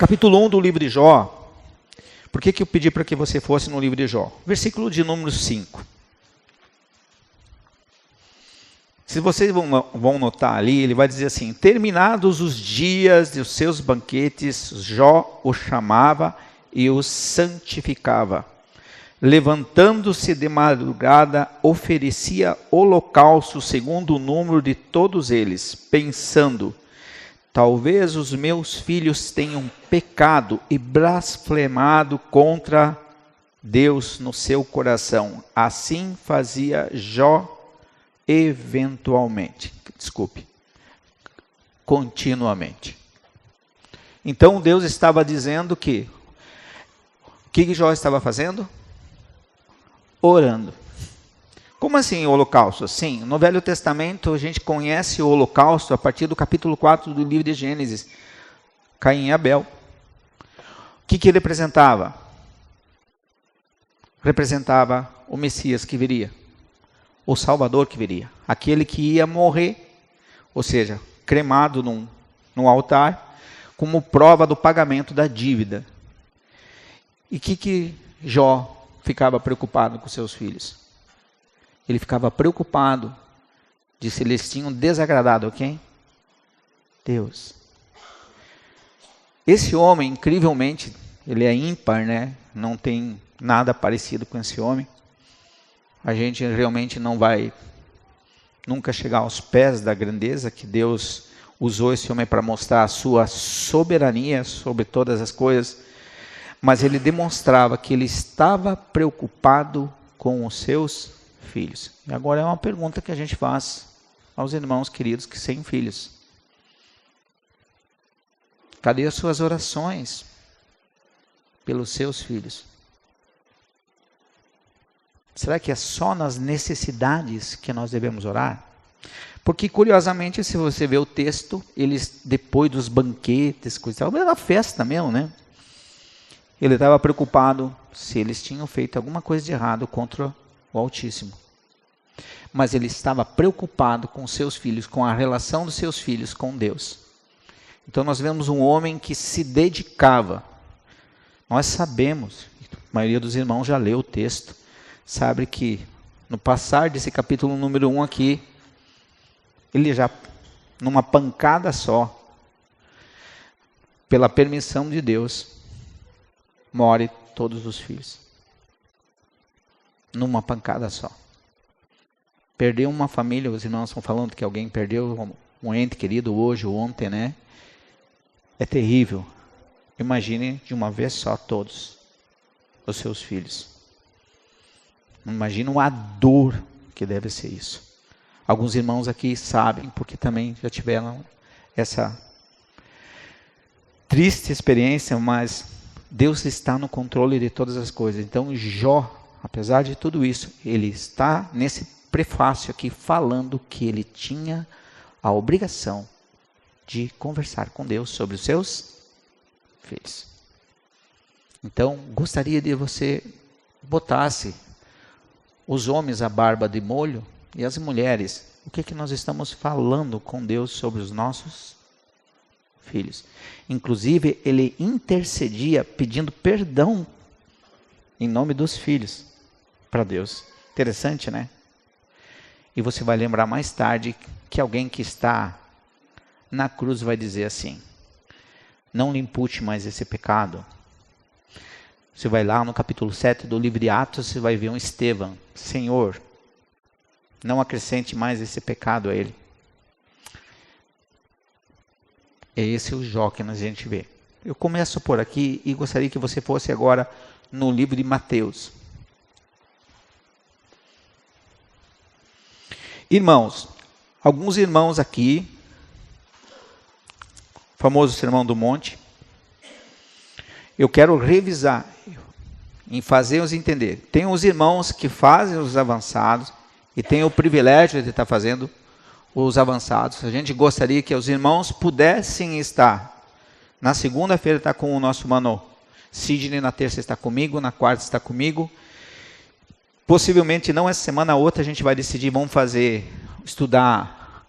Capítulo 1 do livro de Jó. Por que eu pedi para que você fosse no livro de Jó? Versículo de número 5. Se vocês vão notar ali, ele vai dizer assim: terminados os dias dos seus banquetes, Jó o chamava e o santificava. Levantando-se de madrugada, oferecia holocausto segundo o número de todos eles, pensando: talvez os meus filhos tenham pecado e blasfemado contra Deus no seu coração. Assim fazia Jó continuamente. Então Deus estava dizendo que o que Jó estava fazendo? Orando. Como assim o holocausto? Sim, no Velho Testamento a gente conhece o holocausto a partir do capítulo 4 do livro de Gênesis. Caim e Abel. O que ele representava? Representava o Messias que viria. O Salvador que viria. Aquele que ia morrer, ou seja, cremado num altar, como prova do pagamento da dívida. E que Jó ficava preocupado com seus filhos? Ele ficava preocupado de se eles tinham desagradado a quem? Deus. Esse homem, incrivelmente, ele é ímpar, né? Não tem nada parecido com esse homem. A gente realmente não vai nunca chegar aos pés da grandeza que Deus usou esse homem para mostrar a sua soberania sobre todas as coisas. Mas ele demonstrava que ele estava preocupado com os seus filhos. E agora é uma pergunta que a gente faz aos irmãos queridos que têm filhos. Cadê as suas orações pelos seus filhos? Será que é só nas necessidades que nós devemos orar? Porque, curiosamente, se você vê o texto, eles, depois dos banquetes, era uma festa mesmo, né? Ele estava preocupado se eles tinham feito alguma coisa de errado contra o Altíssimo. Mas ele estava preocupado com seus filhos, com a relação dos seus filhos com Deus. Então nós vemos um homem que se dedicava. Nós sabemos, a maioria dos irmãos já leu o texto, sabe que no passar desse capítulo número 1 aqui, ele já, numa pancada só, pela permissão de Deus, morre todos os filhos. Numa pancada só. Perdeu uma família, os irmãos estão falando que alguém perdeu um ente querido hoje ou ontem, né? É terrível. Imagine de uma vez só todos os seus filhos. Imagina a dor que deve ser isso. Alguns irmãos aqui sabem, porque também já tiveram essa triste experiência, mas Deus está no controle de todas as coisas. Então Jó, apesar de tudo isso, ele está nesse prefácio aqui falando que ele tinha a obrigação de conversar com Deus sobre os seus filhos. Então, gostaria de você botasse os homens a barba de molho e as mulheres. O que nós estamos falando com Deus sobre os nossos filhos? Inclusive, ele intercedia pedindo perdão em nome dos filhos para Deus. Interessante, né? E você vai lembrar mais tarde que alguém que está na cruz vai dizer assim: não lhe impute mais esse pecado. Você vai lá no capítulo 7 do livro de Atos, você vai ver um Estevão: Senhor, não acrescente mais esse pecado a ele. É esse o Jó que a gente vê. Eu começo por aqui e gostaria que você fosse agora no livro de Mateus. Irmãos, alguns irmãos aqui, famoso Sermão do Monte, eu quero revisar, em fazer-os entender. Tem os irmãos que fazem os avançados e tem o privilégio de estar fazendo os avançados. A gente gostaria que os irmãos pudessem estar. Na segunda-feira está com o nosso mano Sidney, na terça está comigo, na quarta está comigo. Possivelmente não essa semana, a outra a gente vai decidir, vamos estudar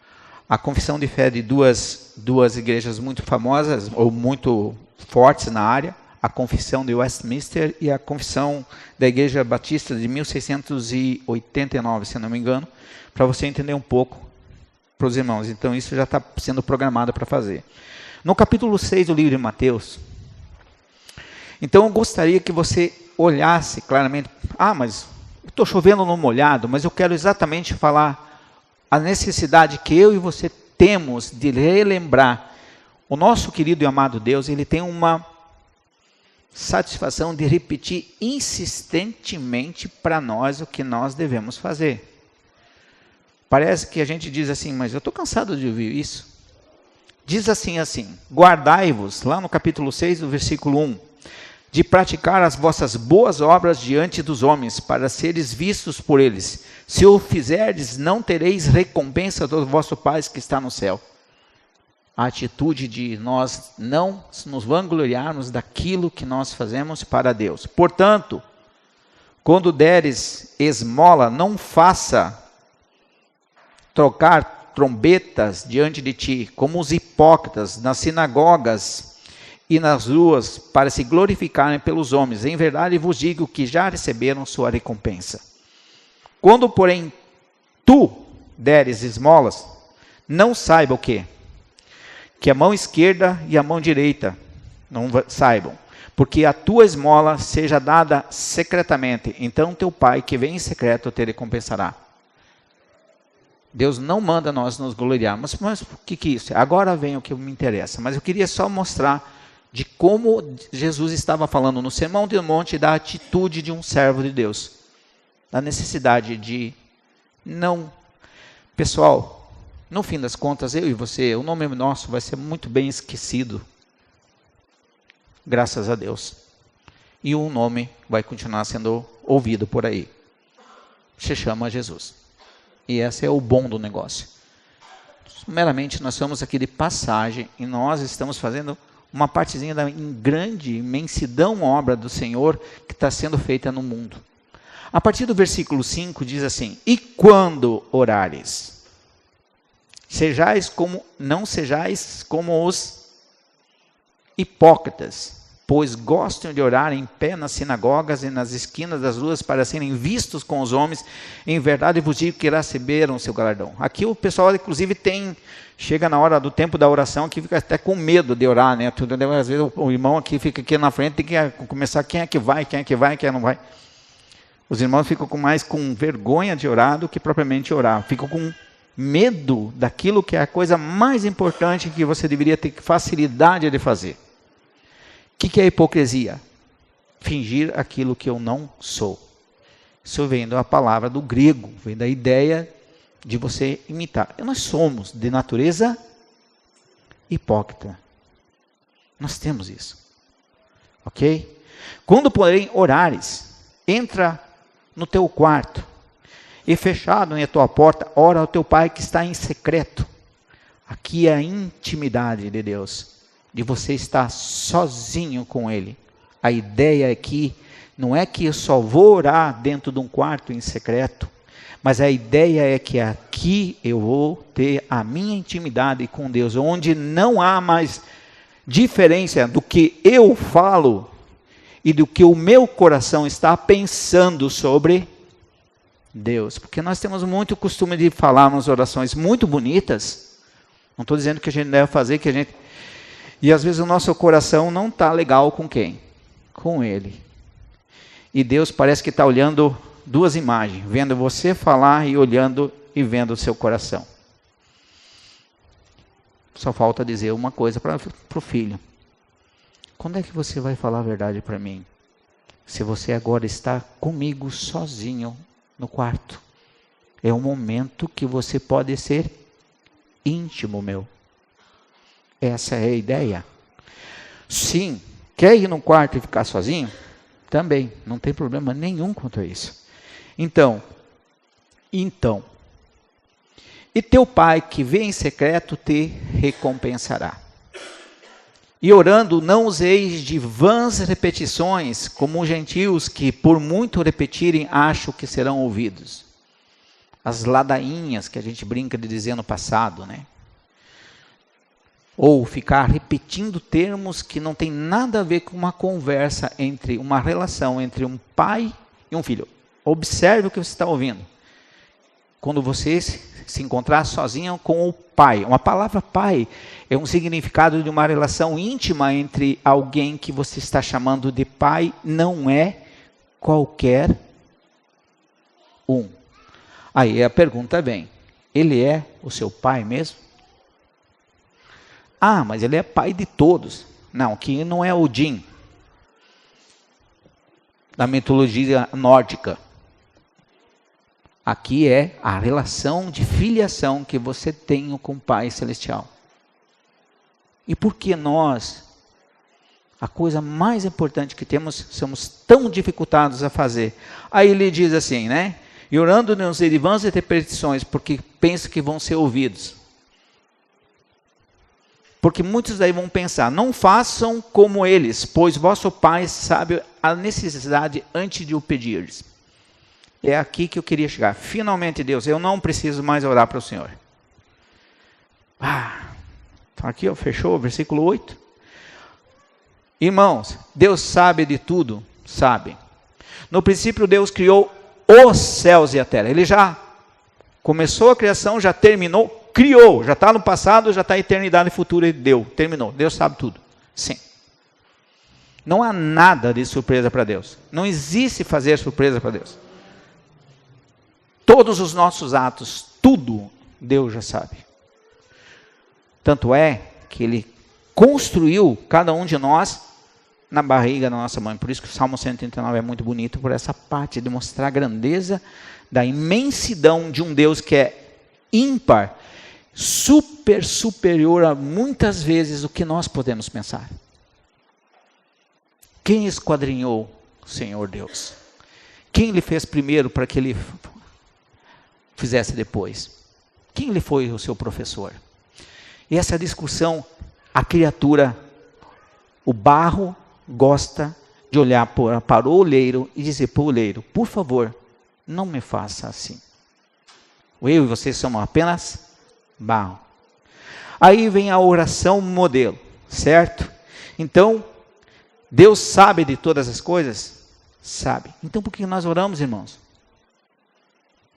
a confissão de fé de duas igrejas muito famosas, ou muito fortes na área, a Confissão de Westminster e a Confissão da Igreja Batista de 1689, se não me engano, para você entender um pouco para os irmãos. Então isso já está sendo programado para fazer. No capítulo 6 do livro de Mateus, então eu gostaria que você olhasse claramente, mas estou chovendo no molhado, mas eu quero exatamente falar a necessidade que eu e você temos de relembrar. O nosso querido e amado Deus, ele tem uma satisfação de repetir insistentemente para nós o que nós devemos fazer. Parece que a gente diz assim, mas eu estou cansado de ouvir isso. Diz assim, guardai-vos, lá no capítulo 6, do versículo 1, de praticar as vossas boas obras diante dos homens, para seres vistos por eles. Se o fizerdes, não tereis recompensa do vosso Pai que está no céu. A atitude de nós não nos vangloriarmos daquilo que nós fazemos para Deus. Portanto, quando deres esmola, não faça trocar trombetas diante de ti, como os hipócritas nas sinagogas e nas ruas, para se glorificarem pelos homens. Em verdade vos digo que já receberam sua recompensa. Quando, porém, tu deres esmolas, não saiba o quê? Que a mão esquerda e a mão direita não saibam, porque a tua esmola seja dada secretamente, então teu Pai que vem em secreto te recompensará. Deus não manda nós nos gloriarmos, mas o que é isso? Agora vem o que me interessa, mas eu queria só mostrar de como Jesus estava falando no Sermão do Monte, da atitude de um servo de Deus, da necessidade de não... Pessoal, no fim das contas, eu e você, o nome nosso vai ser muito bem esquecido, graças a Deus, e um nome vai continuar sendo ouvido por aí, se chama Jesus. E esse é o bom do negócio. Meramente nós somos aqui de passagem e nós estamos fazendo uma partezinha da grande imensidão obra do Senhor que está sendo feita no mundo. A partir do versículo 5 diz assim: e quando orares, não sejais como os hipócritas, pois gostam de orar em pé nas sinagogas e nas esquinas das ruas para serem vistos com os homens. Em verdade vos digo que receberam o seu galardão. Aqui o pessoal inclusive chega na hora do tempo da oração que fica até com medo de orar, né? Às vezes o irmão aqui fica aqui na frente, tem que começar quem é que vai, quem não vai. Os irmãos ficam mais com vergonha de orar do que propriamente orar. Ficam com medo daquilo que é a coisa mais importante que você deveria ter facilidade de fazer. O que é hipocrisia? Fingir aquilo que eu não sou. Isso vem da palavra do grego, vem da ideia de você imitar. Nós somos de natureza hipócrita. Nós temos isso. Ok? Quando, porém, orares, entra no teu quarto e fechado em a tua porta, ora ao teu Pai que está em secreto. Aqui é a intimidade de Deus, de você estar sozinho com Ele. A ideia aqui não é que eu só vou orar dentro de um quarto em secreto, mas a ideia é que aqui eu vou ter a minha intimidade com Deus, onde não há mais diferença do que eu falo e do que o meu coração está pensando sobre Deus. Porque nós temos muito costume de falar umas orações muito bonitas, não estou dizendo que a gente deve fazer, e às vezes o nosso coração não está legal com quem? Com Ele. E Deus parece que está olhando duas imagens, vendo você falar e olhando e vendo o seu coração. Só falta dizer uma coisa para o filho: quando é que você vai falar a verdade para mim? Se você agora está comigo sozinho no quarto, é um momento que você pode ser íntimo meu. Essa é a ideia. Sim, quer ir no quarto e ficar sozinho? Também, não tem problema nenhum quanto a isso. Então, e teu Pai que vê em secreto te recompensará. E orando, não useis de vãs repetições, como os gentios que por muito repetirem acham que serão ouvidos. As ladainhas que a gente brinca de dizer no passado, né? ou ficar repetindo termos que não tem nada a ver com uma conversa entre uma relação entre um pai e um filho. Observe o que você está ouvindo. Quando você se encontrar sozinho com o pai. Uma palavra pai é um significado de uma relação íntima entre alguém que você está chamando de pai, não é qualquer um. Aí a pergunta vem, ele é o seu pai mesmo? Ah, mas ele é pai de todos. Não, que não é Odin, da mitologia nórdica. Aqui é a relação de filiação que você tem com o Pai Celestial. E por que nós, a coisa mais importante que temos, somos tão dificultados a fazer? Aí ele diz assim, né? E orando não sei de vãs repetições, porque penso que vão ser ouvidos. Porque muitos daí vão pensar, não façam como eles, pois vosso Pai sabe a necessidade antes de o pedirdes. É aqui que eu queria chegar. Finalmente, Deus, eu não preciso mais orar para o Senhor. Então aqui, ó, fechou o versículo 8. Irmãos, Deus sabe de tudo? Sabe. No princípio, Deus criou os céus e a terra. Ele já começou a criação, já terminou, criou. Já está no passado, já está a eternidade futura e deu. Terminou. Deus sabe tudo. Sim. Não há nada de surpresa para Deus. Não existe fazer surpresa para Deus. Todos os nossos atos, tudo, Deus já sabe. Tanto é que Ele construiu cada um de nós na barriga da nossa mãe. Por isso que o Salmo 139 é muito bonito, por essa parte de mostrar a grandeza da imensidão de um Deus que é ímpar, superior a muitas vezes o que nós podemos pensar. Quem esquadrinhou o Senhor Deus? Quem lhe fez primeiro para que Ele fizesse depois? Quem lhe foi o seu professor? E essa discussão, a criatura, o barro gosta de olhar para o oleiro e dizer para o oleiro, por favor, não me faça assim. Eu e você somos apenas barro. Aí vem a oração modelo, certo? Então, Deus sabe de todas as coisas? Sabe. Então por que nós oramos, irmãos?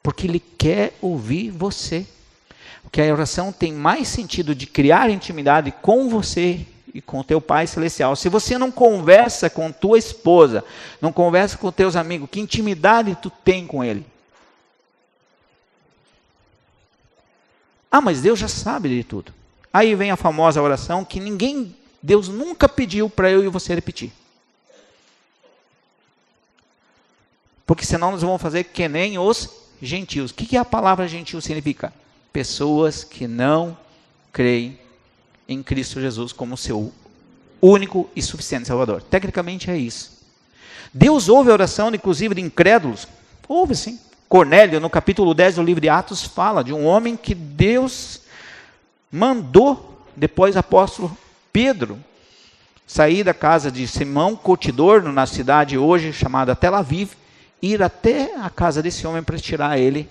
Porque Ele quer ouvir você. Porque a oração tem mais sentido de criar intimidade com você e com o teu Pai Celestial. Se você não conversa com tua esposa, não conversa com teus amigos, que intimidade tu tem com Ele? Ah, mas Deus já sabe de tudo. Aí vem a famosa oração que Deus nunca pediu para eu e você repetir. Porque senão nós vamos fazer que nem os gentios. O que a palavra gentil significa? Pessoas que não creem em Cristo Jesus como seu único e suficiente Salvador. Tecnicamente é isso. Deus ouve a oração, inclusive, de incrédulos. Ouve sim. Cornélio, no capítulo 10 do livro de Atos, fala de um homem que Deus mandou, depois apóstolo Pedro, sair da casa de Simão Curtidor, na cidade hoje chamada Tel Aviv, ir até a casa desse homem para tirar ele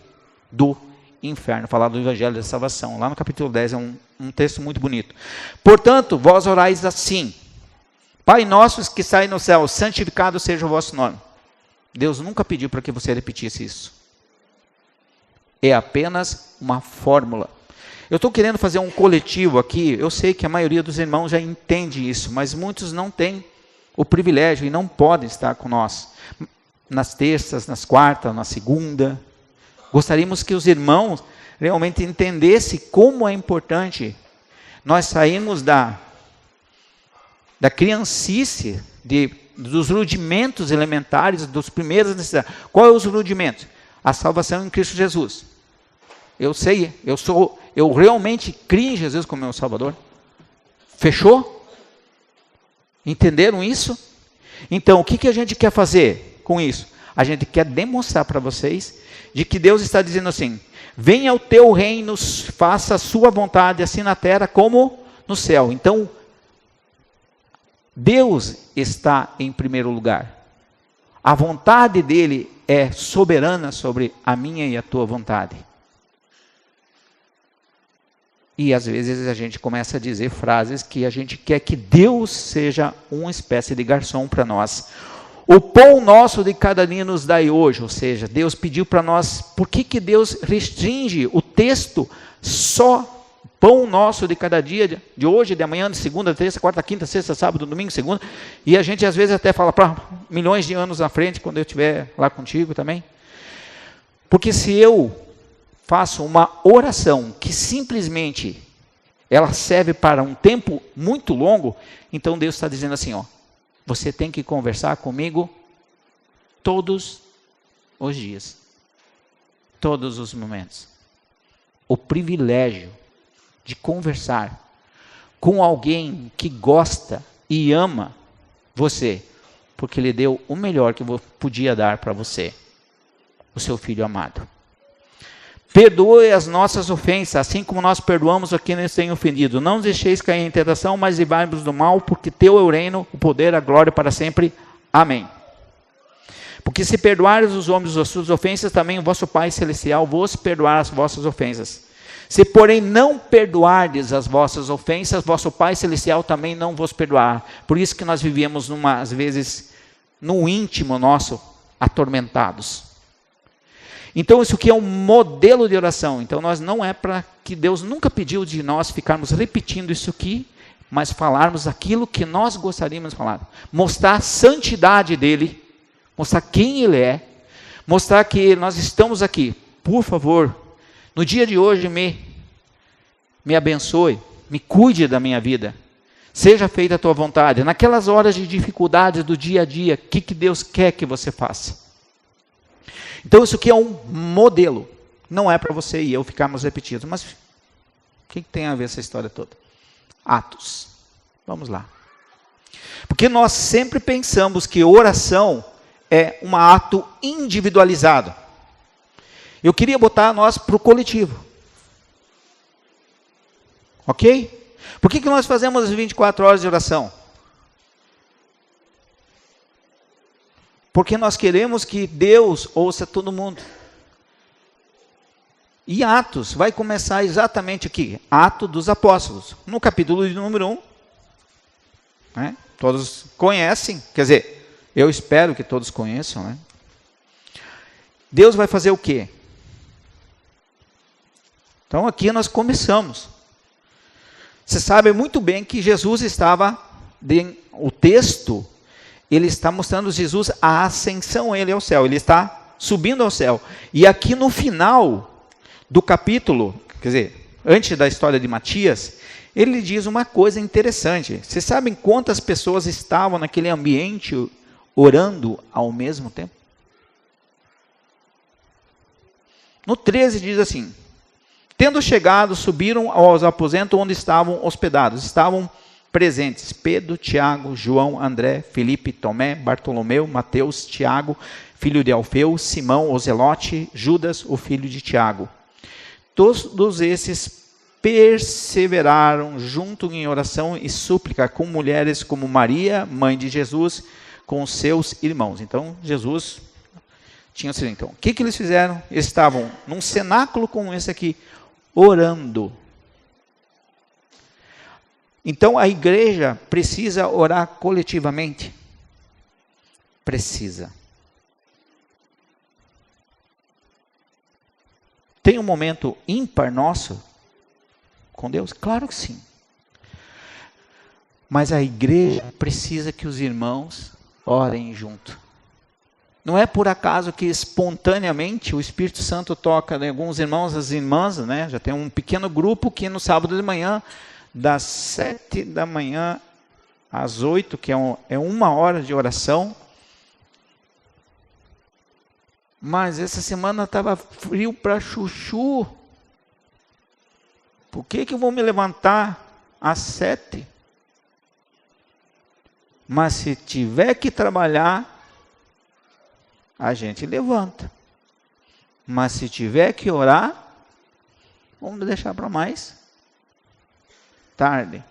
do inferno, falar do evangelho da salvação. Lá no capítulo 10 é um texto muito bonito. Portanto, vós orais assim: Pai nosso que sai no céu, santificado seja o vosso nome. Deus nunca pediu para que você repetisse isso. É apenas uma fórmula. Eu estou querendo fazer um coletivo aqui. Eu sei que a maioria dos irmãos já entende isso, mas muitos não têm o privilégio e não podem estar com nós nas terças, nas quartas, na segunda. Gostaríamos que os irmãos realmente entendessem como é importante nós sairmos da criancice, dos rudimentos elementares, dos primeiros necessidades. Qual é os rudimentos? A salvação em Cristo Jesus. Eu sei, eu realmente crio em Jesus como meu Salvador. Fechou? Entenderam isso? Então, o que a gente quer fazer com isso? A gente quer demonstrar para vocês de que Deus está dizendo assim: venha o teu reino, faça a sua vontade, assim na terra como no céu. Então, Deus está em primeiro lugar. A vontade dele é soberana sobre a minha e a tua vontade. E às vezes a gente começa a dizer frases que a gente quer que Deus seja uma espécie de garçom para nós. O pão nosso de cada dia nos dai hoje, ou seja, Deus pediu para nós. Por que Deus restringe o texto só pão nosso de cada dia, de hoje, de amanhã, de segunda, terça, quarta, quinta, sexta, sábado, domingo, segunda? E a gente às vezes até fala para milhões de anos na frente, quando eu estiver lá contigo também. Porque se eu faço uma oração que simplesmente ela serve para um tempo muito longo, então Deus está dizendo assim, ó, você tem que conversar comigo todos os dias, todos os momentos. O privilégio de conversar com alguém que gosta e ama você, porque Ele deu o melhor que podia dar para você, o seu Filho amado. Perdoe as nossas ofensas, assim como nós perdoamos a quem nos tem ofendido. Não nos deixeis cair em tentação, mas livrai-nos do mal, porque teu é o reino, o poder, a glória para sempre. Amém. Porque se perdoares os homens as suas ofensas, também o vosso Pai Celestial vos perdoará as vossas ofensas. Se, porém, não perdoardes as vossas ofensas, vosso Pai Celestial também não vos perdoará. Por isso que nós vivemos, às vezes, no íntimo nosso, atormentados. Então isso aqui é um modelo de oração. Então nós não é para que Deus nunca pediu de nós ficarmos repetindo isso aqui, mas falarmos aquilo que nós gostaríamos de falar. Mostrar a santidade dele, mostrar quem ele é, mostrar que nós estamos aqui. Por favor, no dia de hoje me abençoe, me cuide da minha vida. Seja feita a tua vontade. Naquelas horas de dificuldades do dia a dia, o que Deus quer que você faça? Então isso aqui é um modelo, não é para você e eu ficarmos repetidos, mas o que tem a ver essa história toda? Atos, vamos lá. Porque nós sempre pensamos que oração é um ato individualizado. Eu queria botar nós para o coletivo. Ok? Por que nós fazemos as 24 horas de oração? Porque nós queremos que Deus ouça todo mundo. E Atos vai começar exatamente aqui. Atos dos Apóstolos. No capítulo de número 1. Né? Todos conhecem. Quer dizer, eu espero que todos conheçam. Né? Deus vai fazer o quê? Então aqui nós começamos. Você sabe muito bem que Jesus estava... O texto... Ele está mostrando Jesus a ascensão, ele ao céu, ele está subindo ao céu. E aqui no final do capítulo, quer dizer, antes da história de Matias, ele diz uma coisa interessante. Vocês sabem quantas pessoas estavam naquele ambiente orando ao mesmo tempo? No 13 diz assim, tendo chegado, subiram aos aposentos onde estavam hospedados. Estavam presentes Pedro, Tiago, João, André, Felipe, Tomé, Bartolomeu, Mateus, Tiago, filho de Alfeu, Simão, o Zelote, Judas, o filho de Tiago. Todos esses perseveraram junto em oração e súplica com mulheres como Maria, mãe de Jesus, com seus irmãos. Então, Jesus tinha sido. Então, o que eles fizeram? Eles estavam num cenáculo como esse aqui, orando. Então, a igreja precisa orar coletivamente? Precisa. Tem um momento ímpar nosso com Deus? Claro que sim. Mas a igreja precisa que os irmãos orem junto. Não é por acaso que espontaneamente o Espírito Santo toca em alguns irmãos, as irmãs, né? Já tem um pequeno grupo que no sábado de manhã, das 7 da manhã às 8, que é 1 hora de oração. Mas essa semana estava frio para chuchu. Por que eu vou me levantar às 7? Mas se tiver que trabalhar, a gente levanta. Mas se tiver que orar, vamos deixar para mais tarde.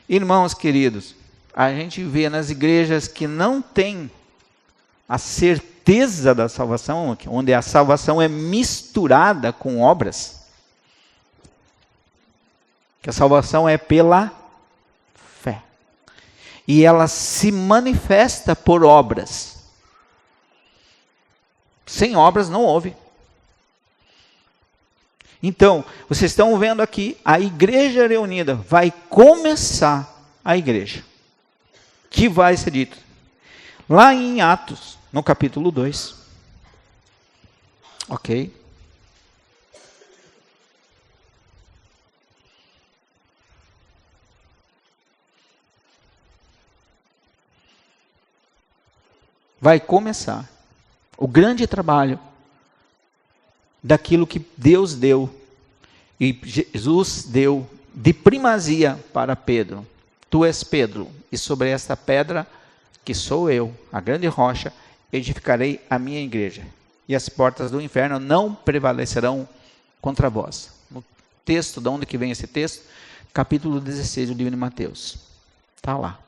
Irmãos queridos, a gente vê nas igrejas que não tem a certeza da salvação, onde a salvação é misturada com obras. Que a salvação é pela fé. E ela se manifesta por obras. Sem obras não houve. Então, vocês estão vendo aqui, a igreja reunida vai começar a igreja. Que vai ser dito lá em Atos, no capítulo 2. Ok? Vai começar o grande trabalho daquilo que Deus deu e Jesus deu de primazia para Pedro. Tu és Pedro, e sobre esta pedra, que sou eu, a grande rocha, edificarei a minha igreja, e as portas do inferno não prevalecerão contra vós. No texto, de onde que vem esse texto? Capítulo 16 do livro de Mateus. Está lá.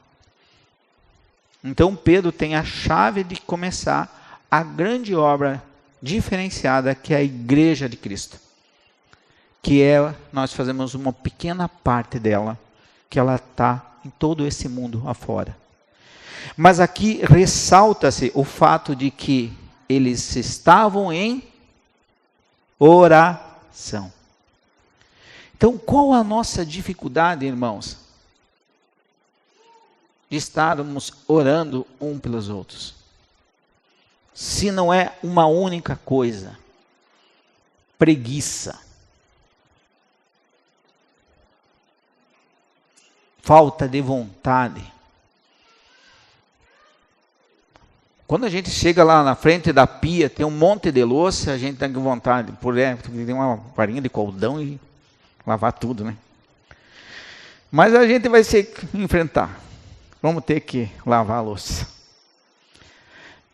Então Pedro tem a chave de começar a grande obra diferenciada, que é a igreja de Cristo. Que é, nós fazemos uma pequena parte dela, que ela está em todo esse mundo afora. Mas aqui ressalta-se o fato de que eles estavam em oração. Então, qual a nossa dificuldade, irmãos? De estarmos orando um pelos outros. Se não é uma única coisa. Preguiça. Falta de vontade. Quando a gente chega lá na frente da pia, tem um monte de louça, a gente tem vontade, tem uma varinha de cordão e lavar tudo, né? Mas a gente vai se enfrentar. Vamos ter que lavar a louça.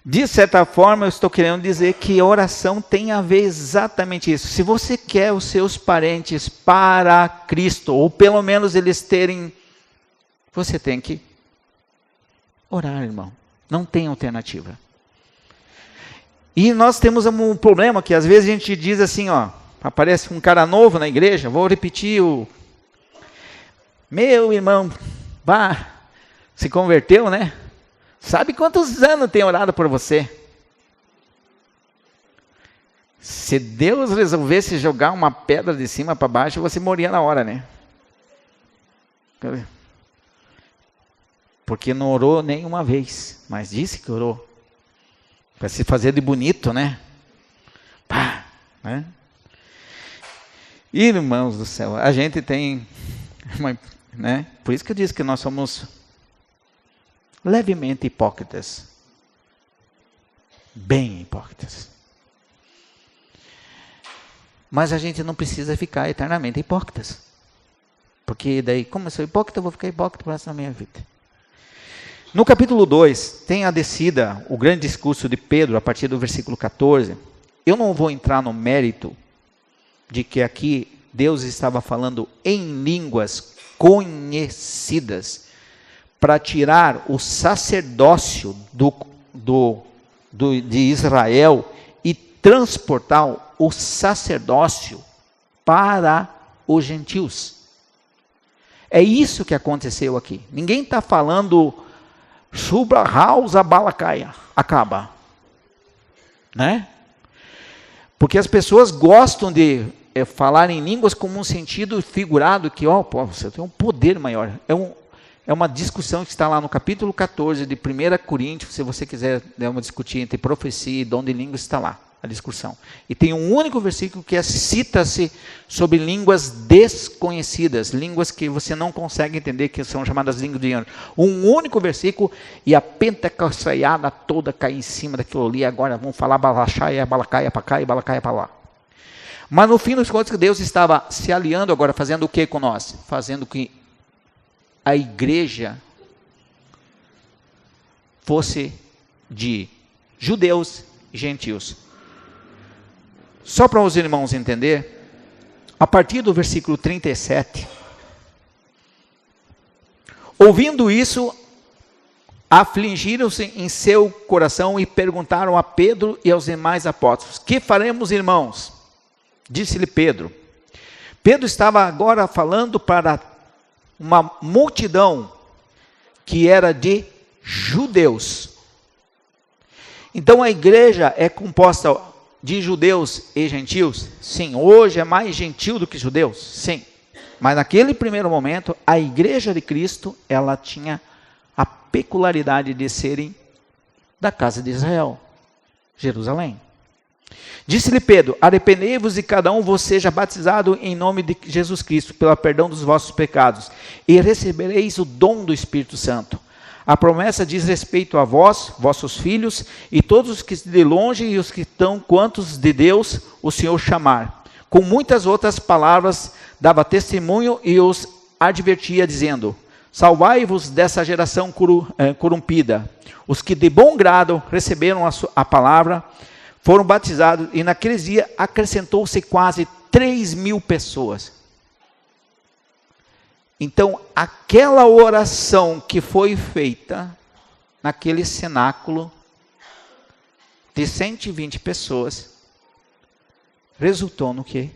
De certa forma, eu estou querendo dizer que a oração tem a ver exatamente isso. Se você quer os seus parentes para Cristo, ou pelo menos eles terem, você tem que orar, irmão. Não tem alternativa. E nós temos um problema que às vezes a gente diz assim, ó, aparece um cara novo na igreja, vou repetir o meu irmão, se converteu, né? Sabe quantos anos tem orado por você? Se Deus resolvesse jogar uma pedra de cima para baixo, você moria na hora, né? Porque não orou nenhuma vez, mas disse que orou. Para se fazer de bonito, né? Né? Irmãos do céu, a gente tem, né? Por isso que eu disse que nós somos levemente hipócritas. Bem hipócritas. Mas a gente não precisa ficar eternamente hipócritas. Porque daí, como eu sou hipócrita, eu vou ficar hipócrita para o resto da minha vida. No capítulo 2, tem a descida, o grande discurso de Pedro, a partir do versículo 14. Eu não vou entrar no mérito de que aqui Deus estava falando em línguas conhecidas, para tirar o sacerdócio de Israel e transportar o sacerdócio para os gentios. É isso que aconteceu aqui. Ninguém está falando Subra House Abalacaia, acaba. Né? Porque as pessoas gostam de falar em línguas como um sentido figurado, que você tem um poder maior. É uma discussão que está lá no capítulo 14 de 1 Coríntios, se você quiser discutir entre profecia e dom de línguas, está lá a discussão. E tem um único versículo que cita-se sobre línguas desconhecidas, línguas que você não consegue entender, que são chamadas línguas de anjo. Um único versículo, e a pentecostaiada toda cai em cima daquilo ali. Agora vamos falar balachaia, balacaia para cá e balacaia para lá. Mas no fim dos contos, Deus estava se aliando agora, fazendo o que com nós? Fazendo que a igreja fosse de judeus e gentios. Só para os irmãos entender, a partir do versículo 37, ouvindo isso, afligiram-se em seu coração e perguntaram a Pedro e aos demais apóstolos: que faremos, irmãos? Disse-lhe Pedro: Pedro estava agora falando para uma multidão que era de judeus. Então a igreja é composta de judeus e gentios? Sim. Hoje é mais gentil do que judeus? Sim. Mas naquele primeiro momento, a igreja de Cristo, ela tinha a peculiaridade de serem da casa de Israel, Jerusalém. Disse-lhe Pedro: arrependei-vos e cada um vos seja batizado em nome de Jesus Cristo, pelo perdão dos vossos pecados, e recebereis o dom do Espírito Santo. A promessa diz respeito a vós, vossos filhos, e todos os que de longe e os que estão, quantos de Deus o Senhor chamar. Com muitas outras palavras dava testemunho e os advertia, dizendo: salvai-vos dessa geração corrompida. Os que de bom grado receberam a palavra foram batizados, e naqueles dias acrescentou-se quase 3.000 pessoas. Então, aquela oração que foi feita naquele cenáculo de 120 pessoas, resultou no quê?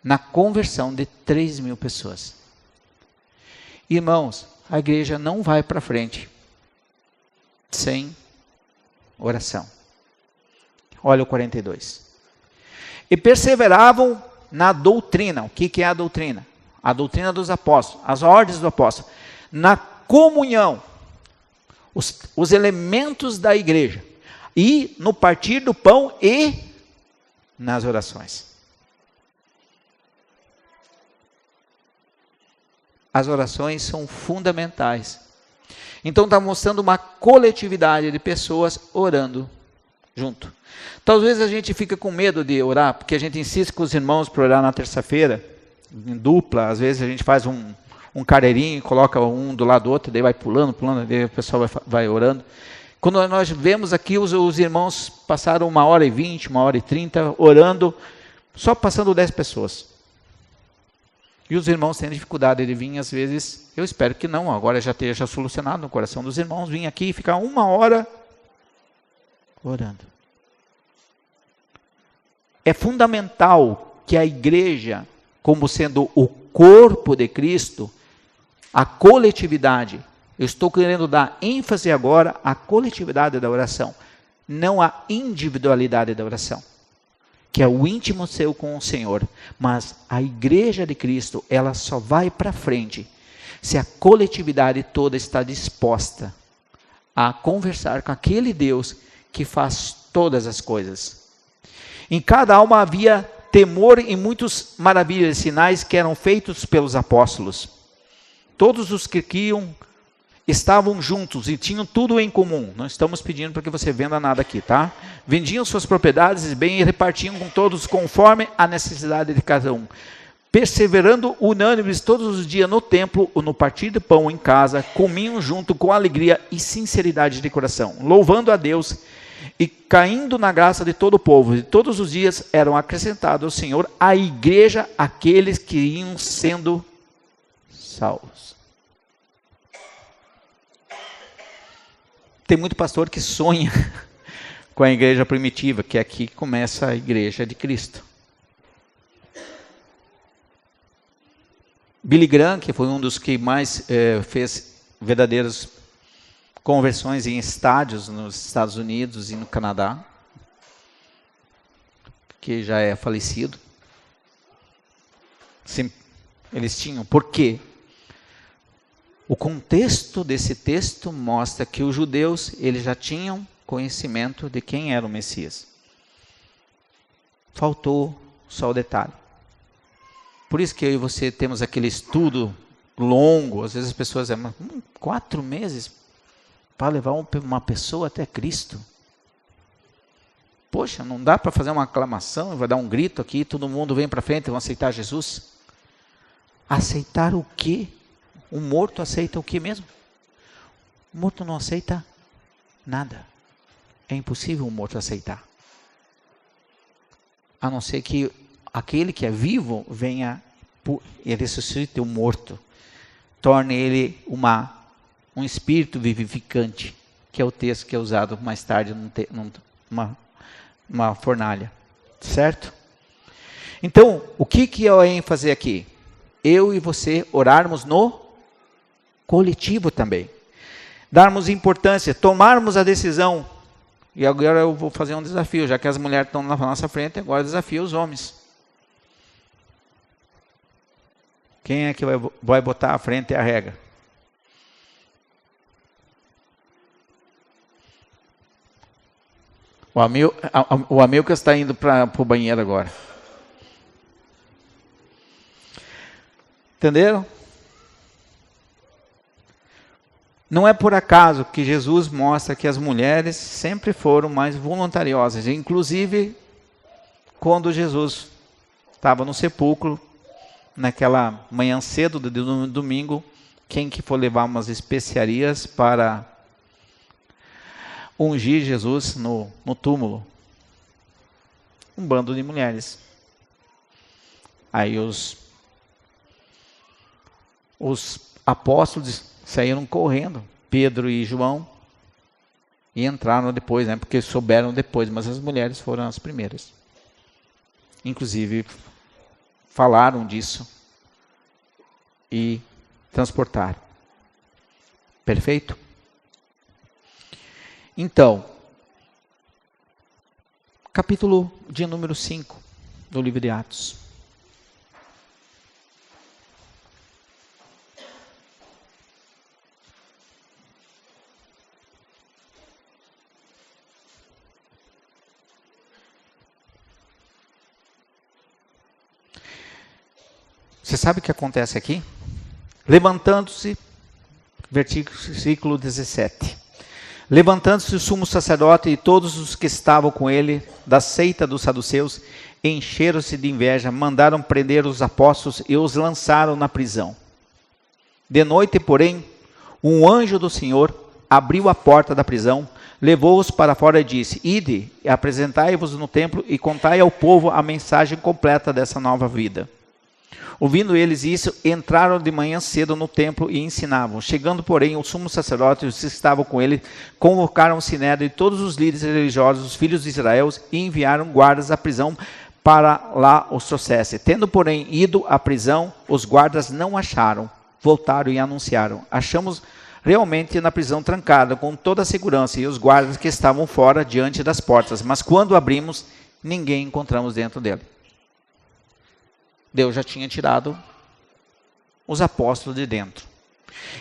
Na conversão de 3.000 pessoas. Irmãos, a igreja não vai para frente sem oração. Olha o 42. E perseveravam na doutrina. O que é a doutrina? A doutrina dos apóstolos, as ordens do apóstolo. Na comunhão, os elementos da igreja. E no partir do pão e nas orações. As orações são fundamentais. Então está mostrando uma coletividade de pessoas orando junto. Talvez a gente fique com medo de orar, porque a gente insiste com os irmãos para orar na terça-feira, em dupla. Às vezes a gente faz um carreirinho, coloca um do lado do outro, daí vai pulando, daí o pessoal vai orando. Quando nós vemos aqui, os irmãos passaram 1h20, 1h30 orando, só passando 10 pessoas. E os irmãos têm dificuldade de vir, às vezes, eu espero que não, agora já esteja solucionado no coração dos irmãos, vir aqui e ficar 1 hora orando. É fundamental que a igreja, como sendo o corpo de Cristo, a coletividade, eu estou querendo dar ênfase agora à coletividade da oração, não à individualidade da oração, que é o íntimo seu com o Senhor. Mas a igreja de Cristo, ela só vai para frente se a coletividade toda está disposta a conversar com aquele Deus que faz todas as coisas. Em cada alma havia temor e muitas maravilhas e sinais que eram feitos pelos apóstolos. Todos os que criam estavam juntos e tinham tudo em comum. Não estamos pedindo para que você venda nada aqui, tá? Vendiam suas propriedades e bens e repartiam com todos conforme a necessidade de cada um. Perseverando unânimes todos os dias no templo ou no partir de pão em casa, comiam junto com alegria e sinceridade de coração, louvando a Deus e caindo na graça de todo o povo. E todos os dias eram acrescentados ao Senhor à igreja aqueles que iam sendo salvos. Tem muito pastor que sonha com a igreja primitiva, que é aqui que começa a igreja de Cristo. Billy Graham, que foi um dos que mais fez verdadeiras conversões em estádios nos Estados Unidos e no Canadá, que já é falecido. Sim, eles tinham. Por quê? O contexto desse texto mostra que os judeus, eles já tinham conhecimento de quem era o Messias. Faltou só o detalhe. Por isso que eu e você temos aquele estudo longo. Às vezes as pessoas dizem, 4 meses para levar uma pessoa até Cristo. Poxa, não dá para fazer uma aclamação, vai dar um grito aqui, todo mundo vem para frente e vão aceitar Jesus? Aceitar o quê? O morto aceita o que mesmo? O morto não aceita nada. É impossível um morto aceitar. A não ser que aquele que é vivo venha e ressuscite o morto. Torne ele um espírito vivificante, que é o texto que é usado mais tarde numa fornalha. Certo? Então, o que é o ênfase aqui? Eu e você orarmos no coletivo também. Darmos importância, tomarmos a decisão. E agora eu vou fazer um desafio, já que as mulheres estão na nossa frente, agora desafio os homens. Quem é que vai botar à frente a regra? O Amilcar está indo para o banheiro agora. Entenderam? Não é por acaso que Jesus mostra que as mulheres sempre foram mais voluntariosas. Inclusive, quando Jesus estava no sepulcro, naquela manhã cedo do domingo, quem que for levar umas especiarias para ungir Jesus no túmulo? Um bando de mulheres. Aí os apóstolos saíram correndo, Pedro e João, e entraram depois, porque souberam depois, mas as mulheres foram as primeiras. Inclusive, falaram disso e transportaram. Perfeito? Então, capítulo de número 5 do livro de Atos. Você sabe o que acontece aqui? Levantando-se, versículo 17. Levantando-se o sumo sacerdote e todos os que estavam com ele, da seita dos saduceus, encheram-se de inveja, mandaram prender os apóstolos e os lançaram na prisão. De noite, porém, um anjo do Senhor abriu a porta da prisão, levou-os para fora e disse: Ide, apresentai-vos no templo e contai ao povo a mensagem completa dessa nova vida. Ouvindo eles isso, entraram de manhã cedo no templo e ensinavam. Chegando, porém, o sumo sacerdote e os que estavam com ele, convocaram o sinédrio e todos os líderes religiosos, os filhos de Israel, e enviaram guardas à prisão para lá os trouxessem. Tendo, porém, ido à prisão, os guardas não acharam. Voltaram e anunciaram: achamos realmente na prisão trancada, com toda a segurança, e os guardas que estavam fora, diante das portas. Mas quando abrimos, ninguém encontramos dentro dele. Deus já tinha tirado os apóstolos de dentro.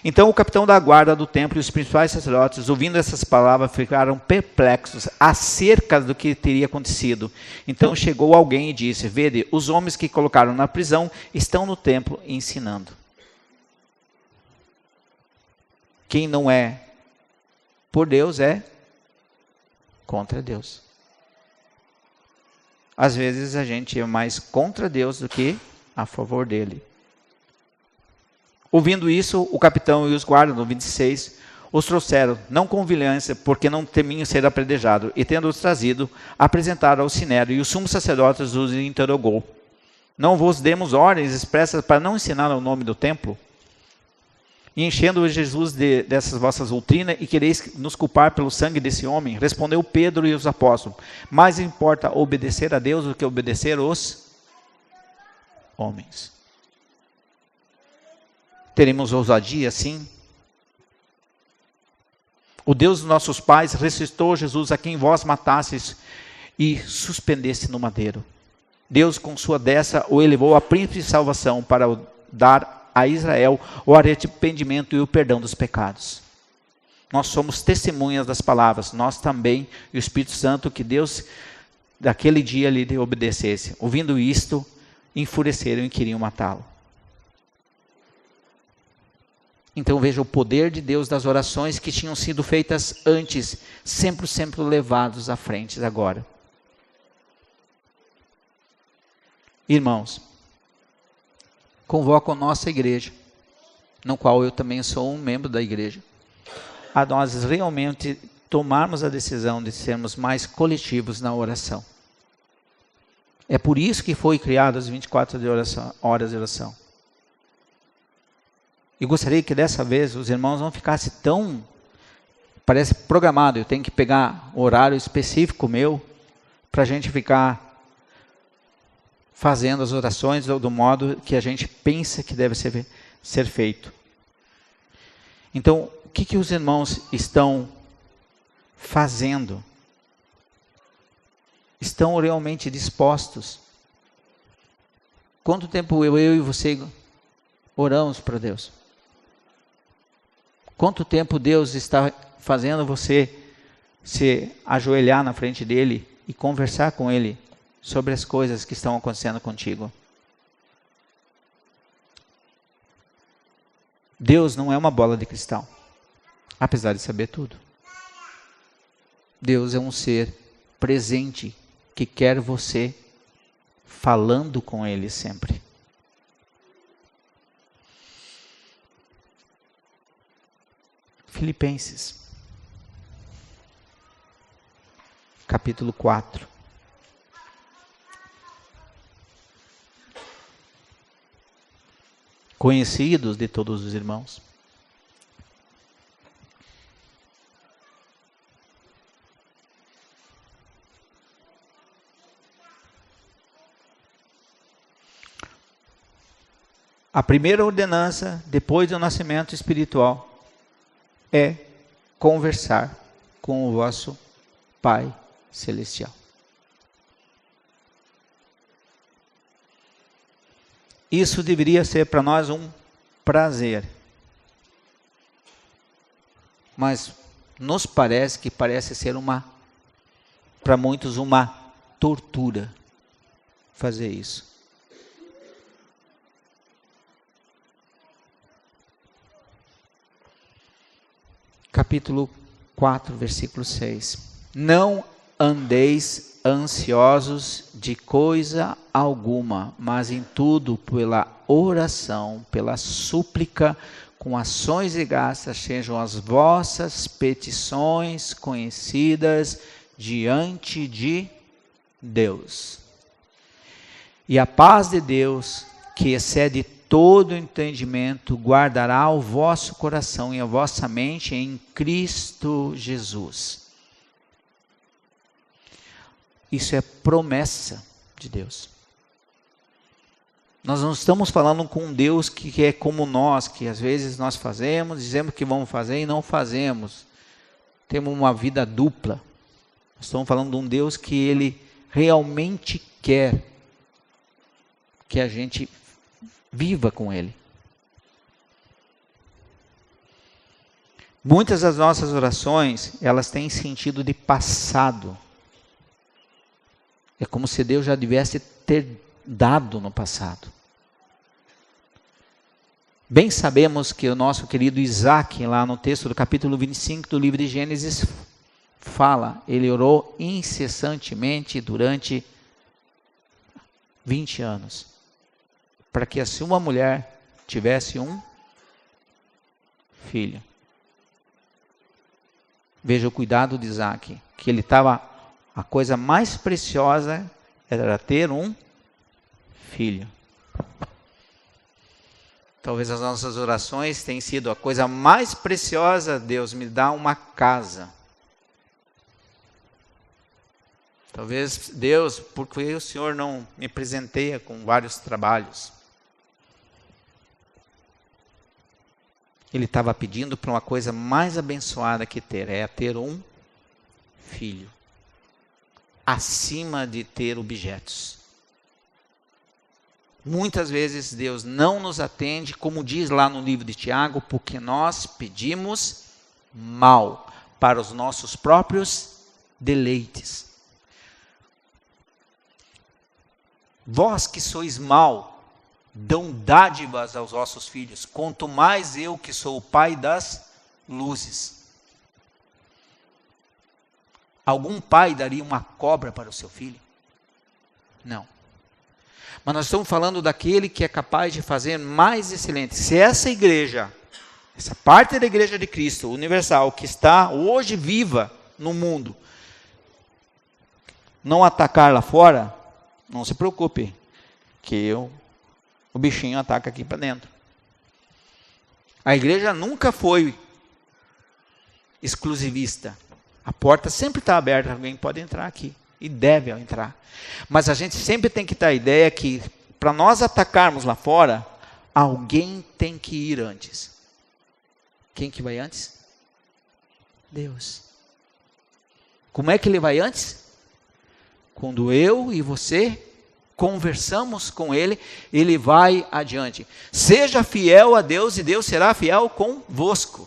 Então o capitão da guarda do templo e os principais sacerdotes, ouvindo essas palavras, ficaram perplexos acerca do que teria acontecido. Então chegou alguém e disse: Vede, os homens que colocaram na prisão estão no templo ensinando. Quem não é por Deus é contra Deus. Às vezes a gente é mais contra Deus do que a favor dele. Ouvindo isso, o capitão e os guardas, no 26, os trouxeram, não com violência, porque não temiam ser apredejado, e tendo-os trazido, apresentaram ao sinédrio, e o sumo sacerdote os interrogou: Não vos demos ordens expressas para não ensinar o nome do templo? E enchendo Jesus dessas vossas doutrinas, e quereis nos culpar pelo sangue desse homem? Respondeu Pedro e os apóstolos: Mais importa obedecer a Deus do que obedecer aos homens. Teremos ousadia assim? O Deus dos nossos pais ressuscitou Jesus, a quem vós matasseis e suspendeste no madeiro. Deus, com sua destra, o elevou a príncipe de salvação para dar a Israel o arrependimento e o perdão dos pecados. Nós somos testemunhas das palavras, nós também, e o Espírito Santo, que Deus daquele dia lhe obedecesse. Ouvindo isto, enfureceram e queriam matá-lo. Então veja o poder de Deus das orações que tinham sido feitas antes, sempre levados à frente agora. Irmãos, convoco a nossa igreja, no qual eu também sou um membro da igreja, a nós realmente tomarmos a decisão de sermos mais coletivos na oração. É por isso que foi criado as 24 horas de oração. E gostaria que dessa vez os irmãos não ficassem tão, parece programado, eu tenho que pegar horário específico meu, para a gente ficar fazendo as orações do modo que a gente pensa que deve ser feito. Então, o que os irmãos estão fazendo? Estão realmente dispostos? Quanto tempo eu e você oramos para Deus? Quanto tempo Deus está fazendo você se ajoelhar na frente dele e conversar com ele sobre as coisas que estão acontecendo contigo? Deus não é uma bola de cristal, apesar de saber tudo. Deus é um ser presente que quer você falando com ele sempre. Filipenses, capítulo 4. Conhecidos de todos os irmãos. A primeira ordenança, depois do nascimento espiritual, é conversar com o vosso Pai Celestial. Isso deveria ser para nós um prazer. Mas nos parece ser para muitos, uma tortura fazer isso. Capítulo 4, versículo 6. Não andeis ansiosos de coisa alguma, mas em tudo pela oração, pela súplica, com ações e graças, sejam as vossas petições conhecidas diante de Deus. E a paz de Deus, que excede todo entendimento, guardará o vosso coração e a vossa mente em Cristo Jesus. Isso é promessa de Deus. Nós não estamos falando com um Deus que é como nós, que às vezes nós fazemos, dizemos que vamos fazer e não fazemos. Temos uma vida dupla. Nós estamos falando de um Deus que Ele realmente quer que a gente viva com Ele. Muitas das nossas orações, elas têm sentido de passado. É como se Deus já tivesse ter dado no passado. Bem sabemos que o nosso querido Isaac, lá no texto do capítulo 25 do livro de Gênesis, fala, ele orou incessantemente durante 20 anos. Para que assim uma mulher tivesse um filho. Veja o cuidado de Isaac, que ele estava, a coisa mais preciosa era ter um filho. Talvez as nossas orações tenham sido a coisa mais preciosa, Deus me dá uma casa. Talvez Deus, porque o Senhor não me presenteia com vários trabalhos. Ele estava pedindo para uma coisa mais abençoada que ter, é ter um filho. Acima de ter objetos. Muitas vezes Deus não nos atende, como diz lá no livro de Tiago, porque nós pedimos mal para os nossos próprios deleites. Vós que sois mau, dão dádivas aos vossos filhos, quanto mais eu que sou o pai das luzes. Algum pai daria uma cobra para o seu filho? Não. Mas nós estamos falando daquele que é capaz de fazer mais excelente. Se essa igreja, essa parte da igreja de Cristo, universal, que está hoje viva no mundo, não atacar lá fora, não se preocupe, que o bichinho ataca aqui para dentro. A igreja nunca foi exclusivista. A porta sempre está aberta, alguém pode entrar aqui. e deve entrar. Mas a gente sempre tem que ter a ideia que, para nós atacarmos lá fora, alguém tem que ir antes. Quem que vai antes? Deus. Como é que ele vai antes? Quando eu e você conversamos com ele, ele vai adiante. Seja fiel a Deus e Deus será fiel convosco.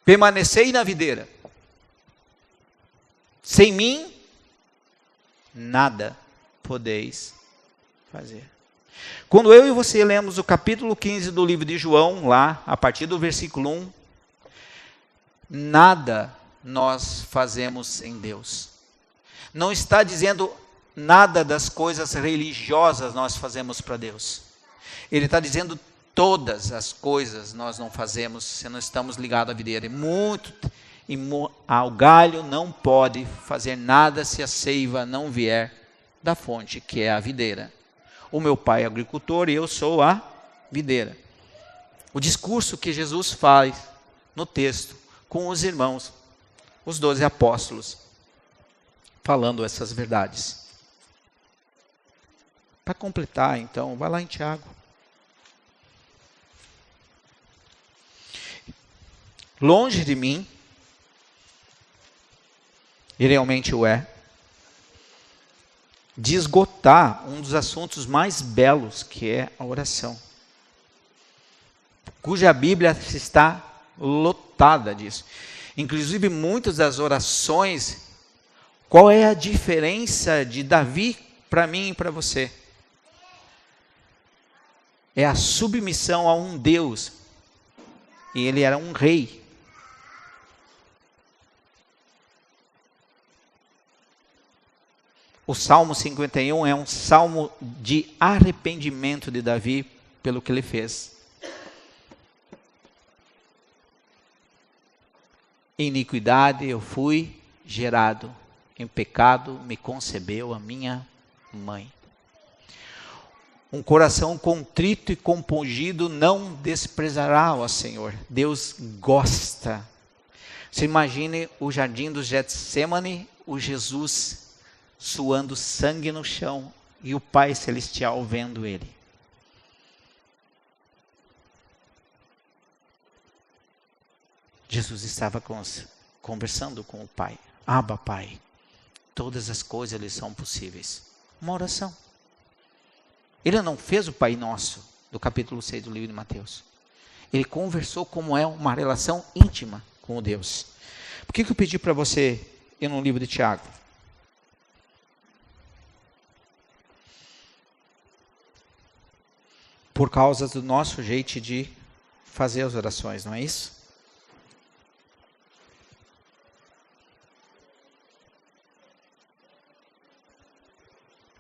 Permanecei na videira. Sem mim, nada podeis fazer. Quando eu e você lemos o capítulo 15 do livro de João, lá, a partir do versículo 1, nada nós fazemos sem Deus. Não está dizendo nada das coisas religiosas nós fazemos para Deus. Ele está dizendo todas as coisas nós não fazemos se não estamos ligados à videira. O galho não pode fazer nada se a seiva não vier da fonte, que é a videira. O meu pai é agricultor e eu sou a videira. O discurso que Jesus faz no texto com os irmãos, os 12 apóstolos, falando essas verdades. Para completar, então, vai lá em Tiago. Longe de mim, e realmente o é, de esgotar um dos assuntos mais belos, que é a oração, cuja Bíblia está lotada disso. Inclusive, muitas das orações, qual é a diferença de Davi para mim e para você? É a submissão a um Deus, e ele era um rei. O Salmo 51 é um salmo de arrependimento de Davi pelo que ele fez. Em iniquidade eu fui gerado, em pecado me concebeu a minha mãe. Um coração contrito e compungido não desprezará ao Senhor. Deus gosta. Você imagine o jardim do Getsêmani, o Jesus suando sangue no chão e o Pai Celestial vendo ele. Jesus estava conversando com o Pai. Abba, Pai, todas as coisas lhe são possíveis. Uma oração. Ele não fez o Pai Nosso do capítulo 6 do livro de Mateus. Ele conversou como é uma relação íntima com o Deus. Por que eu pedi para você ir no livro de Tiago? Por causa do nosso jeito de fazer as orações, não é isso?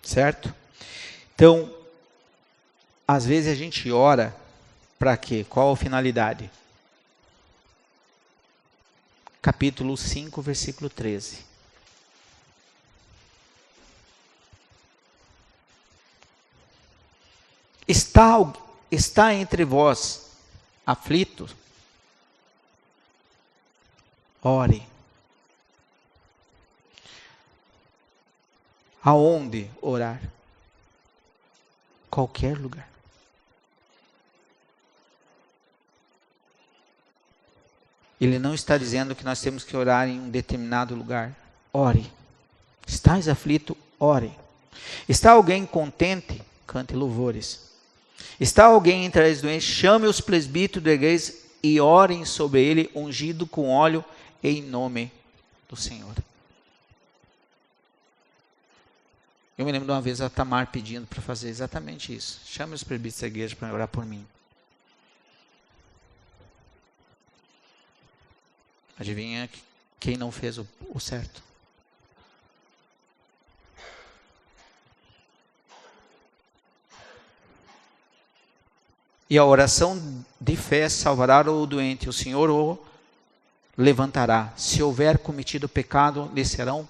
Certo? Então, às vezes a gente ora para quê? Qual a finalidade? Capítulo 5, versículo 13. Está entre vós aflito? Ore. Aonde orar? Qualquer lugar. Ele não está dizendo que nós temos que orar em um determinado lugar. Ore. Estás aflito? Ore. Está alguém contente? Cante louvores. Está alguém entre as doentes? Chame os presbíteros da igreja e orem sobre ele, ungido com óleo em nome do Senhor. Eu me lembro de uma vez a Tamar pedindo para fazer exatamente isso. Chame os presbíteros da igreja para orar por mim. Adivinha quem não fez o certo? E a oração de fé salvará o doente. O Senhor o levantará. Se houver cometido pecado, lhe serão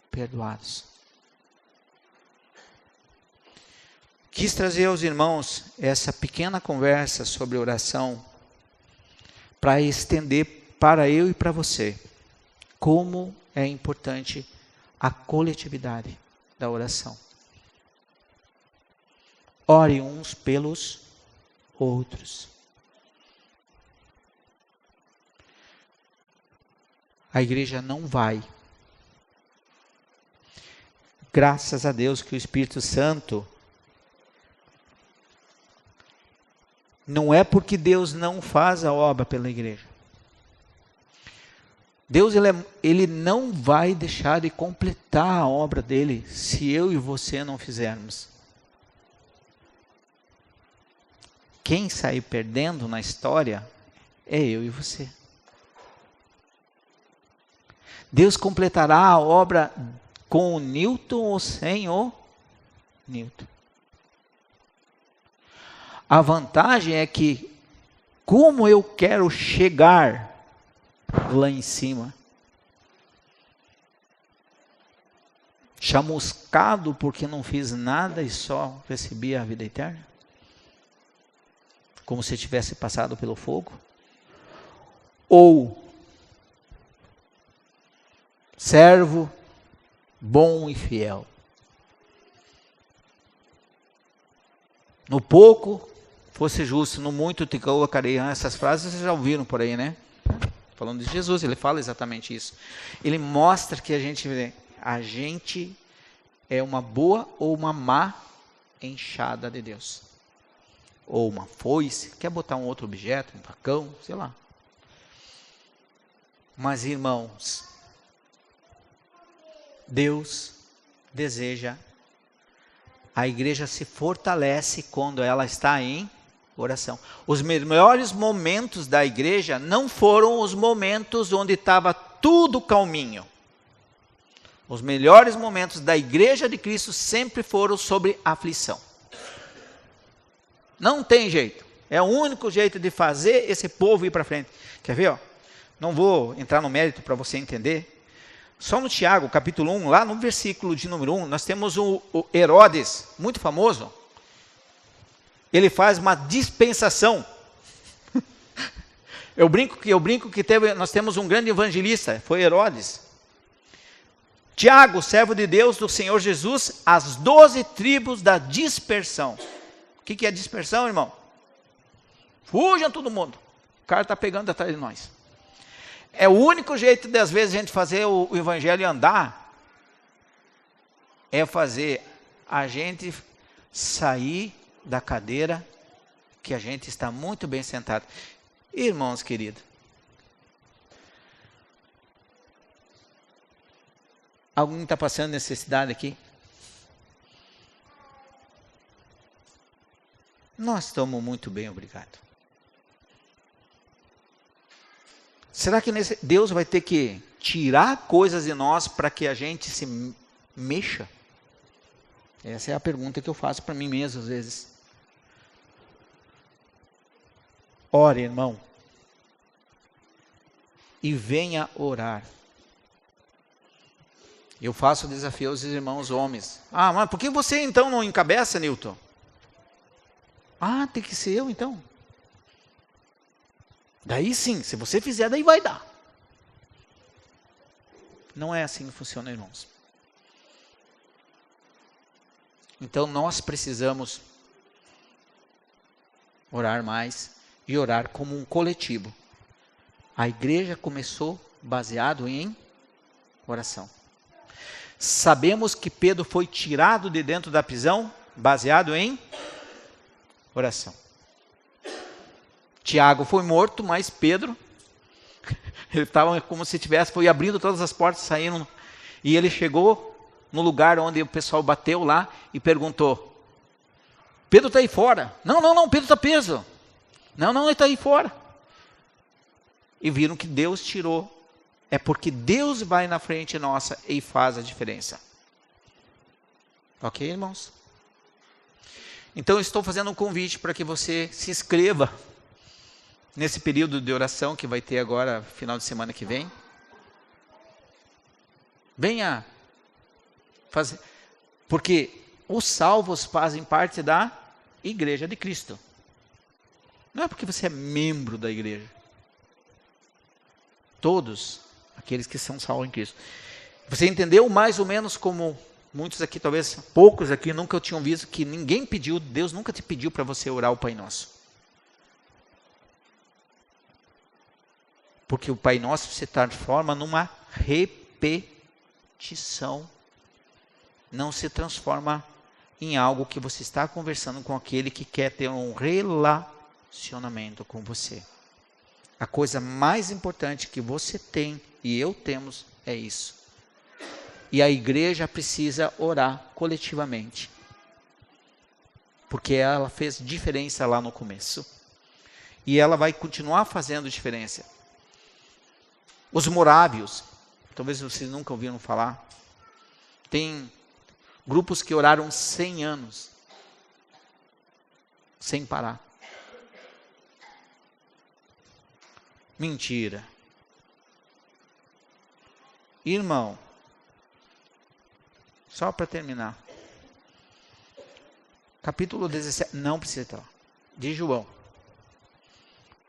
perdoados. Quis trazer aos irmãos essa pequena conversa sobre oração para estender para eu e para você. como é importante a coletividade da oração. Ore uns pelos outros. A igreja não vai. Graças a Deus que o Espírito Santo, não é porque Deus não faz a obra pela igreja. Deus ele não vai deixar de completar a obra dele se eu e você não fizermos. Quem sair perdendo na história é eu e você. Deus completará a obra com o Newton ou sem o Newton. A vantagem é que, como eu quero chegar lá em cima, chamuscado porque não fiz nada e só recebi a vida eterna, como se tivesse passado pelo fogo, ou servo bom e fiel, no pouco fosse justo, no muito te colocarei. Essas frases vocês já ouviram por aí, né? Falando de Jesus, ele fala exatamente isso. Ele mostra que a gente é uma boa ou uma má enxada de Deus. Ou uma foice, quer botar um outro objeto, um facão, sei lá. Mas, irmãos, Deus deseja, a igreja se fortalece quando ela está em oração. Os melhores momentos da igreja não foram os momentos onde estava tudo calminho. Os melhores momentos da igreja de Cristo sempre foram sobre aflição. Não tem jeito. É o único jeito de fazer esse povo ir para frente. Quer ver? Ó? Não vou entrar no mérito para você entender. Só no Tiago, capítulo 1, lá no versículo de número 1, nós temos o Herodes, muito famoso. Ele faz uma dispensação. Eu brinco que nós temos um grande evangelista, foi Herodes. Tiago, servo de Deus, do Senhor Jesus, as 12 tribos da dispersão. O que é dispersão, irmão? Fujam todo mundo. O cara está pegando atrás de nós. É o único jeito de, às vezes, a gente fazer o evangelho andar, é fazer a gente sair da cadeira que a gente está muito bem sentado. Irmãos queridos, alguém está passando necessidade aqui? Nós estamos muito bem, obrigado. Será que Deus vai ter que tirar coisas de nós para que a gente se mexa? Essa é a pergunta que eu faço para mim mesmo às vezes. Ore, irmão, e venha orar. Eu faço desafio aos irmãos homens. Ah, mas por que você então não encabeça, Newton? Ah, tem que ser eu então. Daí sim, se você fizer, daí vai dar. Não é assim que funciona, irmãos. Então nós precisamos orar mais e orar como um coletivo. A igreja começou baseado em oração. Sabemos que Pedro foi tirado de dentro da prisão baseado em oração. Tiago foi morto, mas Pedro, ele estava como se foi abrindo todas as portas, saindo, e ele chegou no lugar onde o pessoal bateu lá e perguntou: Pedro está aí fora. Não, Pedro está preso. Não, ele está aí fora. E viram que Deus tirou. É porque Deus vai na frente nossa e faz a diferença. Ok, irmãos? Então eu estou fazendo um convite para que você se inscreva nesse período de oração que vai ter agora, final de semana que vem. Venha fazer, porque os salvos fazem parte da igreja de Cristo. Não é porque você é membro da igreja. Todos aqueles que são salvos em Cristo. Você entendeu mais ou menos como muitos aqui, talvez poucos aqui, nunca tinham visto que ninguém pediu, Deus nunca te pediu para você orar o Pai Nosso. Porque o Pai Nosso se transforma numa repetição. Não se transforma em algo que você está conversando com aquele que quer ter um relacionamento com você. A coisa mais importante que você tem e eu temos é isso. E a igreja precisa orar coletivamente. Porque ela fez diferença lá no começo. E ela vai continuar fazendo diferença. Os morávios, talvez vocês nunca ouviram falar, tem grupos que oraram 100 anos, sem parar. Mentira. Irmão, só para terminar. Capítulo 17, não precisa estar lá, de João.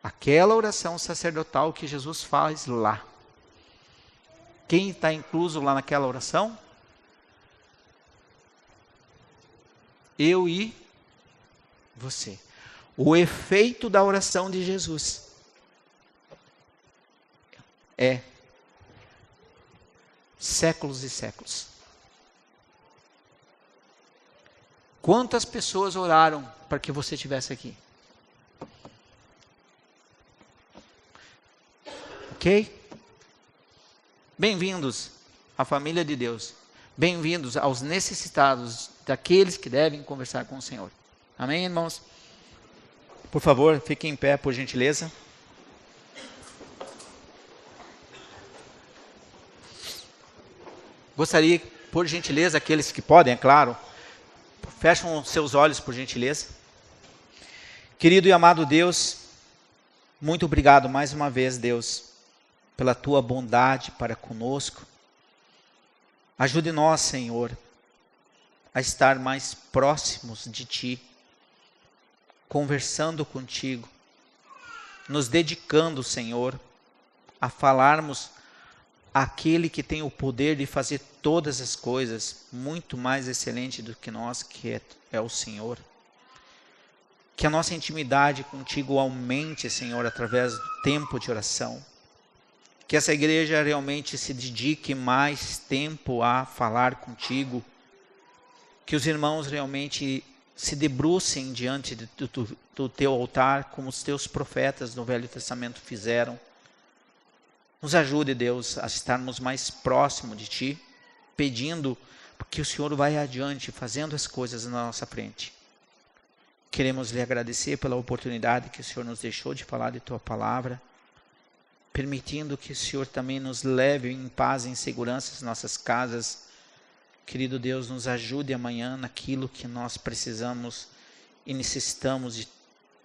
Aquela oração sacerdotal que Jesus faz lá. Quem está incluso lá naquela oração? Eu e você. O efeito da oração de Jesus é séculos e séculos. Quantas pessoas oraram para que você estivesse aqui? Ok? Bem-vindos à família de Deus. Bem-vindos aos necessitados, daqueles que devem conversar com o Senhor. Amém, irmãos? Por favor, fiquem em pé, por gentileza. Gostaria, por gentileza, aqueles que podem, é claro, fecham seus olhos, por gentileza. Querido e amado Deus, muito obrigado mais uma vez, Deus, pela tua bondade para conosco. Ajude nós, Senhor, a estar mais próximos de Ti, conversando contigo, nos dedicando, Senhor, a falarmos àquele que tem o poder de fazer todas as coisas muito mais excelente do que nós, que é o Senhor. Que a nossa intimidade contigo aumente, Senhor, através do tempo de oração. Que essa igreja realmente se dedique mais tempo a falar contigo. Que os irmãos realmente se debrucem diante do teu altar, como os teus profetas no Velho Testamento fizeram. Nos ajude, Deus, a estarmos mais próximos de Ti, pedindo que o Senhor vá adiante, fazendo as coisas na nossa frente. Queremos lhe agradecer pela oportunidade que o Senhor nos deixou de falar de Tua palavra, permitindo que o Senhor também nos leve em paz e em segurança às nossas casas. Querido Deus, nos ajude amanhã naquilo que nós precisamos e necessitamos de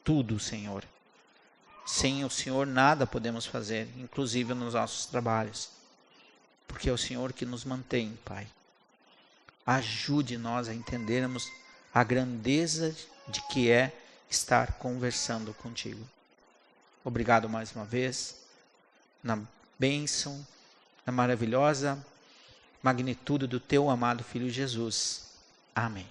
tudo, Senhor. Sem o Senhor nada podemos fazer, inclusive nos nossos trabalhos, porque é o Senhor que nos mantém, Pai. Ajude nós a entendermos a grandeza de que é estar conversando contigo. Obrigado mais uma vez, na bênção, na maravilhosa magnitude do teu amado Filho Jesus. Amém.